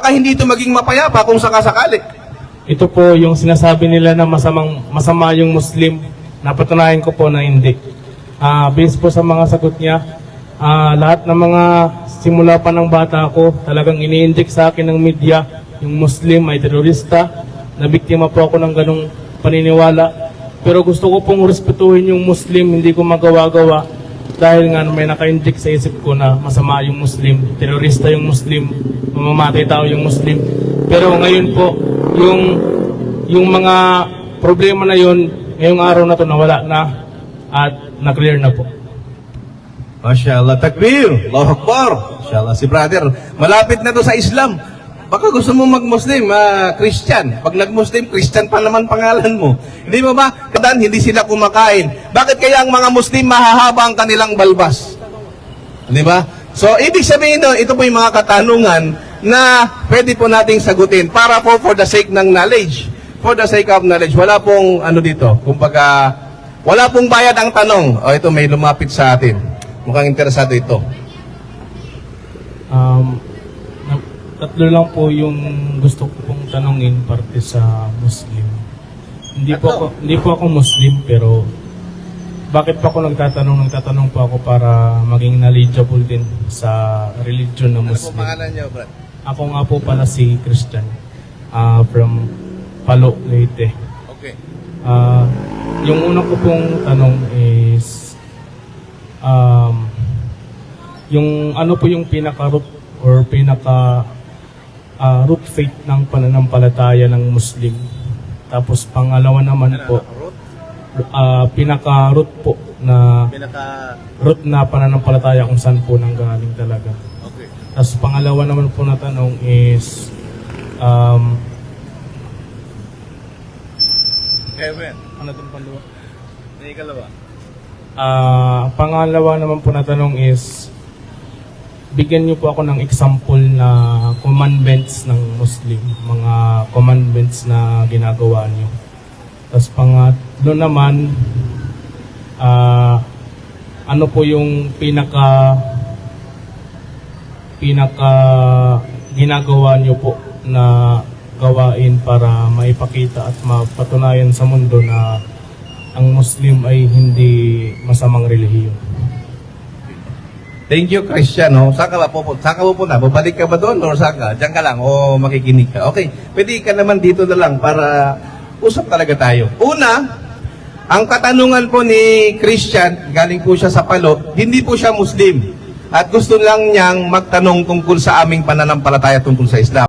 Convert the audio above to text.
baka hindi ito maging mapayapa kung sakasakali. Ito po yung sinasabi nila na masama yung Muslim. Napatunayan ko po na hindi. Based po sa mga sagot niya, lahat ng mga simula pa ng bata ako, talagang ini-inject sa akin ng media, yung Muslim ay terorista. Nabiktima po ako ng ganong paniniwala. Pero gusto ko pong respetuhin yung Muslim, hindi ko magawa-gawa. Dahil nga may naka-inject sa isip ko na masama yung Muslim, terorista yung Muslim, mamamatay tao yung Muslim. Pero ngayon po, yung mga problema na yun, ngayong araw na to nawala na at na-clear na po. Mashallah, takbir, Allahu Akbar. Mashallah, si brother, malapit na to sa Islam. Baka gusto mo mag-Muslim, Christian. Pag nag-Muslim, Christian pa naman pangalan mo. Hindi mo ba? Kadaan, hindi sila kumakain. Bakit kaya ang mga Muslim mahahaba ang kanilang balbas? Di ba? So, ibig sabihin no, ito po yung mga katanungan na pwede po nating sagutin para po for the sake ng knowledge. For the sake of knowledge. Wala pong ano dito. Kumbaga, wala pong bayad ang tanong. O, ito may lumapit sa atin. Mukhang interesado ito. Tatlo lang po yung gusto ko pong tanongin parte sa Muslim. Hindi po ako Muslim, pero bakit pa ako nagtatanong? Nagtatanong po ako para maging knowledgeable din sa religion ng Muslim. Ano po pangalan niyo, Brad? Ako nga po pala si Christian from Palo, Leyte. Okay. Yung una ko pong tanong is yung ano po yung pinaka-root or root faith ng pananampalataya ng Muslim. Tapos pangalawa naman po, pinaka-root po na root na pananampalataya kung saan po nanggaling talaga. Okay. Tapos pangalawa naman po na tanong is Kevin, ano itong pangalawa? ikalawa. Pangalawa naman po na tanong is bigyan niyo po ako ng example na commandments ng Muslim, mga commandments na ginagawa niyo. Tapos pangatlo naman, ano po yung pinaka ginagawa niyo po na gawain para maipakita at mapatunayan sa mundo na ang Muslim ay hindi masamang relihiyon. Thank you, Christian. No? Saan ka ba pupunta? Saan ka pupunta? Babalik ka ba doon or saan ka? Diyan ka lang o makikinig ka? Okay, pwede ka naman dito na lang para usap talaga tayo. Una, ang katanungan po ni Christian, galing po siya sa Palo, hindi po siya Muslim. At gusto lang niyang magtanong tungkol sa aming pananampalataya tungkol sa Islam.